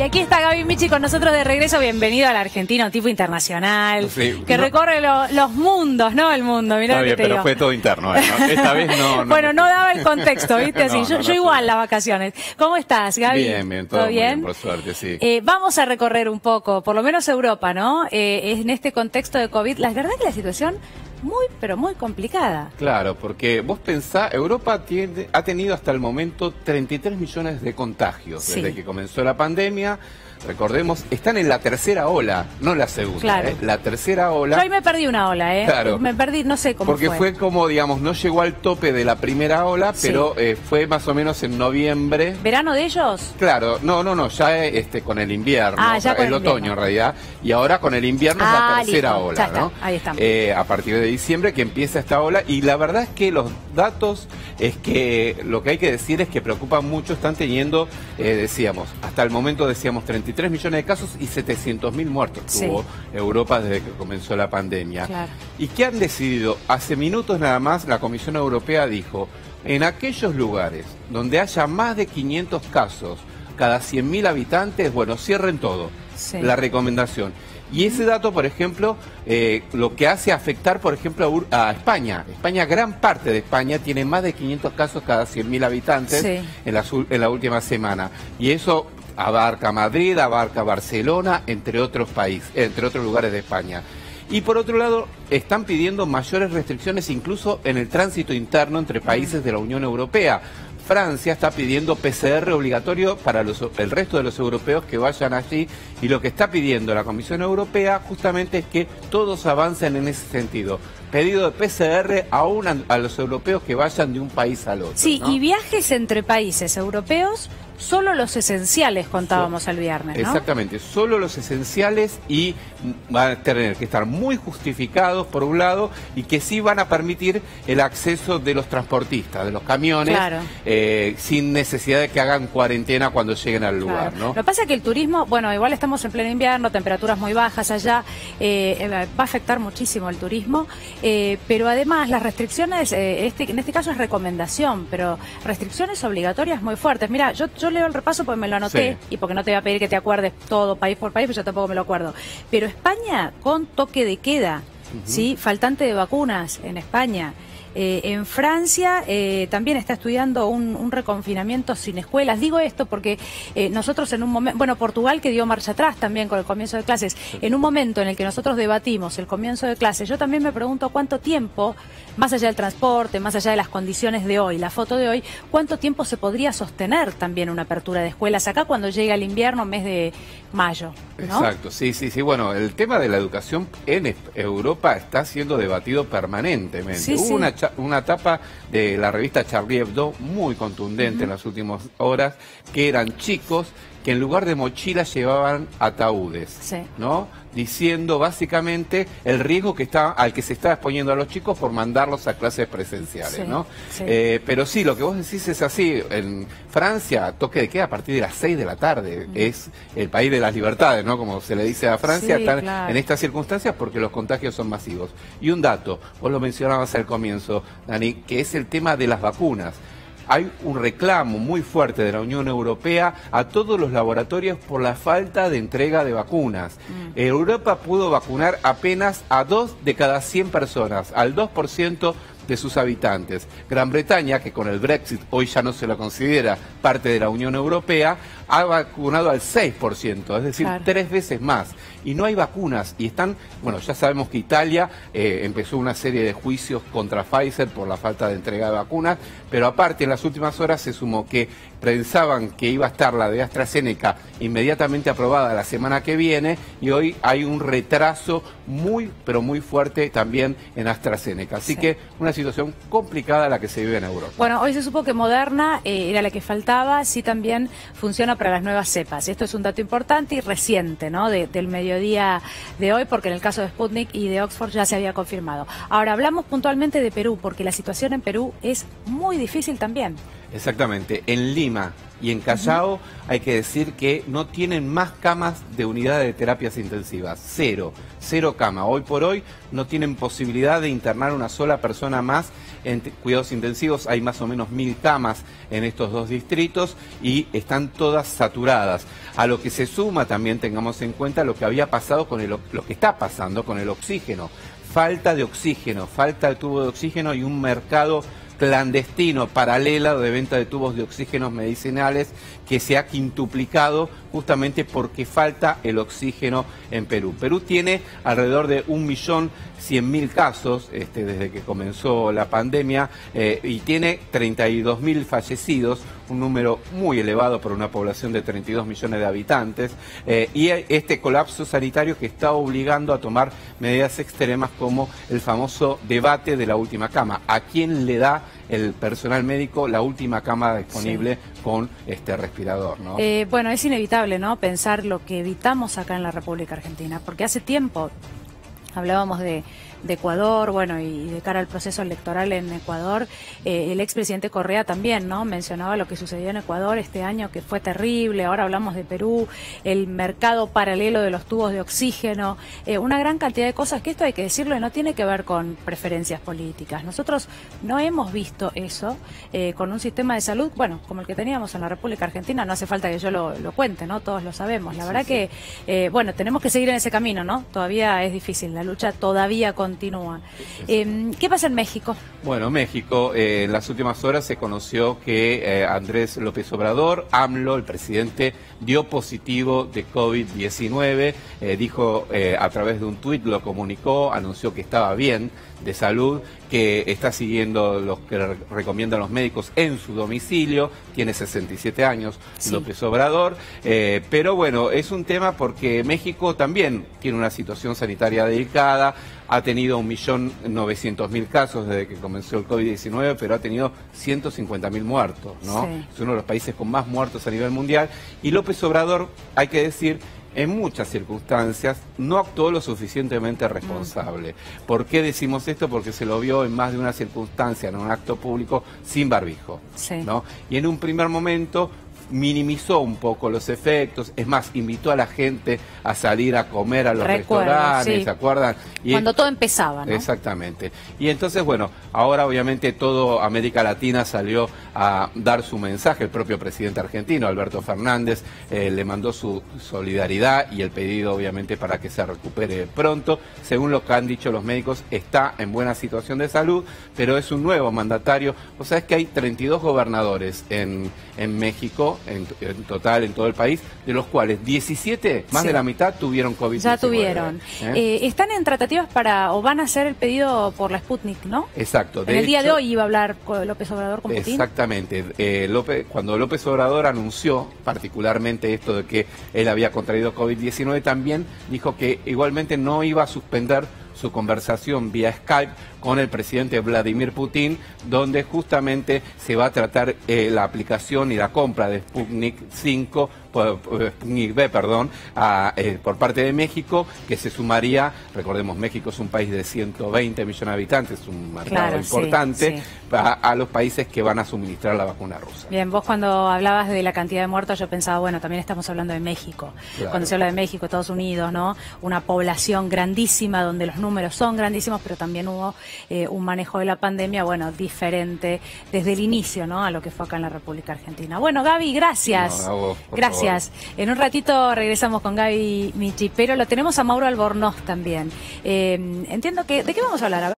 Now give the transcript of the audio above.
Y aquí está Gaby Michi con nosotros de regreso. Bienvenido al argentino tipo internacional, sí, que recorre los mundos, ¿no? El mundo, mirá está lo que bien, te pero digo. fue todo interno, ¿no? Esta vez no. Bueno, no daba el contexto, ¿viste? Así, No, yo igual las vacaciones. ¿Cómo estás, Gaby? Bien, todo muy bien, por suerte, sí. Vamos a recorrer un poco, por lo menos Europa, ¿no? En este contexto de COVID, la verdad que la situación muy, pero muy complicada. Claro, porque vos pensás, Europa ha tenido hasta el momento 33 millones de contagios desde que comenzó la pandemia. Recordemos, están en la tercera ola, no la segunda, claro. La tercera ola. Yo ahí me perdí una ola, Claro. Me perdí, no sé cómo porque fue como, digamos, no llegó al tope de la primera ola, sí, pero fue más o menos en noviembre. ¿Verano de ellos? Claro, no, ya con el invierno, ya con el otoño invierno. En realidad, y ahora con el invierno es la tercera listo, ola, ¿no? Ahí estamos. A partir de diciembre que empieza esta ola, y la verdad es que los datos, es que lo que hay que decir es que preocupan mucho, están teniendo, decíamos, hasta el momento decíamos 33 millones de casos y 700.000 muertos tuvo Europa desde que comenzó la pandemia. Claro. ¿Y qué han decidido? Hace minutos nada más la Comisión Europea dijo, en aquellos lugares donde haya más de 500 casos cada 100.000 habitantes, bueno, cierren todo. Sí. La recomendación. Y ese dato, por ejemplo, lo que hace afectar, por ejemplo, a España. España, gran parte de España tiene más de 500 casos cada 100.000 habitantes en la última semana. Y eso abarca Madrid, abarca Barcelona, entre otros países, entre otros lugares de España. Y por otro lado, están pidiendo mayores restricciones incluso en el tránsito interno entre países de la Unión Europea. Francia está pidiendo PCR obligatorio para el resto de los europeos que vayan allí, y lo que está pidiendo la Comisión Europea justamente es que todos avancen en ese sentido. Pedido de PCR aún a los europeos que vayan de un país al otro. Sí, ¿no? Y viajes entre países europeos, solo los esenciales contábamos el viernes, ¿no? Exactamente, solo los esenciales, y van a tener que estar muy justificados por un lado, y que sí van a permitir el acceso de los transportistas, de los camiones, claro, sin necesidad de que hagan cuarentena cuando lleguen al lugar, ¿no? Lo que pasa es que el turismo, bueno, igual estamos en pleno invierno, temperaturas muy bajas allá, va a afectar muchísimo el turismo, pero además las restricciones, en este caso es recomendación, pero restricciones obligatorias muy fuertes. Mira, yo leo el repaso porque me lo anoté, y porque no te voy a pedir que te acuerdes todo país por país, pues yo tampoco me lo acuerdo. Pero España con toque de queda, ¿sí? Faltante de vacunas en España. En Francia también está estudiando un reconfinamiento sin escuelas. Digo esto porque nosotros en un momento, bueno, Portugal que dio marcha atrás también con el comienzo de clases, en un momento en el que nosotros debatimos el comienzo de clases, yo también me pregunto cuánto tiempo, más allá del transporte, más allá de las condiciones de hoy, la foto de hoy, cuánto tiempo se podría sostener también una apertura de escuelas acá cuando llega el invierno, mes de mayo, ¿no? Exacto, sí. Bueno, el tema de la educación en Europa está siendo debatido permanentemente. Hubo una etapa de la revista Charlie Hebdo muy contundente en las últimas horas, que eran chicos que en lugar de mochilas llevaban ataúdes, ¿no? Diciendo básicamente el riesgo al que se está exponiendo a los chicos por mandarlos a clases presenciales, ¿no? Pero sí, lo que vos decís es así. En Francia, toque de queda a partir de las 6 de la tarde. Es el país de las libertades, ¿no? Como se le dice a Francia, están en estas circunstancias porque los contagios son masivos. Y un dato, vos lo mencionabas al comienzo, Dani, que es el tema de las vacunas. Hay un reclamo muy fuerte de la Unión Europea a todos los laboratorios por la falta de entrega de vacunas. Europa pudo vacunar apenas a 2 de cada 100 personas, al 2% de sus habitantes. Gran Bretaña, que con el Brexit hoy ya no se la considera parte de la Unión Europea, ha vacunado al 6%, es decir, 3 veces más. Y no hay vacunas, y ya sabemos que Italia empezó una serie de juicios contra Pfizer por la falta de entrega de vacunas, pero aparte en las últimas horas se sumó que pensaban que iba a estar la de AstraZeneca inmediatamente aprobada la semana que viene, y hoy hay un retraso muy, pero muy fuerte también en AstraZeneca. Así que una situación complicada la que se vive en Europa. Bueno, hoy se supo que Moderna era la que faltaba, sí también funciona para las nuevas cepas. Esto es un dato importante y reciente, ¿no? Del mediodía de hoy, porque en el caso de Sputnik y de Oxford ya se había confirmado. Ahora hablamos puntualmente de Perú, porque la situación en Perú es muy difícil también. Exactamente. En Lima, Y en Callao hay que decir que no tienen más camas de unidades de terapias intensivas. Cero cama. Hoy por hoy no tienen posibilidad de internar una sola persona más en cuidados intensivos. Hay más o menos 1000 camas en estos dos distritos y están todas saturadas. A lo que se suma también, tengamos en cuenta lo que había pasado con lo que está pasando con el oxígeno. Falta de oxígeno, falta de tubo de oxígeno y un mercado clandestino, paralelo de venta de tubos de oxígenos medicinales que se ha quintuplicado justamente porque falta el oxígeno en Perú. Perú tiene alrededor de 1.100.000 casos desde que comenzó la pandemia y tiene 32.000 fallecidos, un número muy elevado para una población de 32 millones de habitantes, y este colapso sanitario que está obligando a tomar medidas extremas como el famoso debate de la última cama. ¿A quién le da el personal médico la última cama disponible con este respirador, ¿no? Bueno, es inevitable, ¿no?, pensar lo que evitamos acá en la República Argentina, porque hace tiempo hablábamos de Ecuador, bueno, y de cara al proceso electoral en Ecuador, el expresidente Correa también, ¿no?, mencionaba lo que sucedió en Ecuador este año, que fue terrible. Ahora hablamos de Perú, el mercado paralelo de los tubos de oxígeno, una gran cantidad de cosas que esto hay que decirlo y no tiene que ver con preferencias políticas. Nosotros no hemos visto eso con un sistema de salud, bueno, como el que teníamos en la República Argentina. No hace falta que yo lo cuente, ¿no?, todos lo sabemos. La verdad que, bueno, tenemos que seguir en ese camino, ¿no? Todavía es difícil, la lucha todavía continúa. ¿Qué pasa en México? Bueno, México, en las últimas horas se conoció que Andrés López Obrador, AMLO, el presidente, dio positivo de COVID-19, dijo a través de un tuit, lo comunicó, anunció que estaba bien de salud, que está siguiendo los que recomiendan los médicos en su domicilio, tiene 67 años, López Obrador, pero bueno, es un tema porque México también tiene una situación sanitaria delicada, ha tenido 1.900.000 casos desde que comenzó el COVID-19, pero ha tenido 150.000 muertos, ¿no? Es uno de los países con más muertos a nivel mundial, y López Obrador, hay que decir, en muchas circunstancias no actuó lo suficientemente responsable. ¿Por qué decimos esto? Porque se lo vio en más de una circunstancia, en un acto público, sin barbijo, ¿no? Y en un primer momento minimizó un poco los efectos, es más, invitó a la gente a salir a comer a los restaurantes, ¿se acuerdan? Y cuando todo empezaba, ¿no? Exactamente. Y entonces, bueno, ahora obviamente toda América Latina salió a dar su mensaje. El propio presidente argentino, Alberto Fernández, le mandó su solidaridad y el pedido, obviamente, para que se recupere pronto. Según lo que han dicho los médicos, está en buena situación de salud, pero es un nuevo mandatario. O sea, es que hay 32 gobernadores en México, en total en todo el país, de los cuales 17, más de la mitad, tuvieron COVID-19. Ya tuvieron. Están en tratativas para, o van a hacer el pedido por la Sputnik, ¿no? Exacto. En el día de hoy iba a hablar López Obrador con Putin. Exactamente. Cuando López Obrador anunció particularmente esto de que él había contraído COVID-19, también dijo que igualmente no iba a suspender su conversación vía Skype con el presidente Vladimir Putin, donde justamente se va a tratar la aplicación y la compra de Sputnik V, por parte de México, que se sumaría, recordemos, México es un país de 120 millones de habitantes, un mercado importante, a los países que van a suministrar la vacuna rusa. Bien, vos cuando hablabas de la cantidad de muertos, yo pensaba, bueno, también estamos hablando de México. Cuando se habla de México, Estados Unidos, ¿no? Una población grandísima, donde los números son grandísimos, pero también hubo un manejo de la pandemia, bueno, diferente desde el inicio, ¿no?, a lo que fue acá en la República Argentina. Bueno, Gaby, gracias. No, a vos, gracias. En un ratito regresamos con Gaby Michi, pero lo tenemos a Mauro Albornoz también. Entiendo que, ¿de qué vamos a hablar?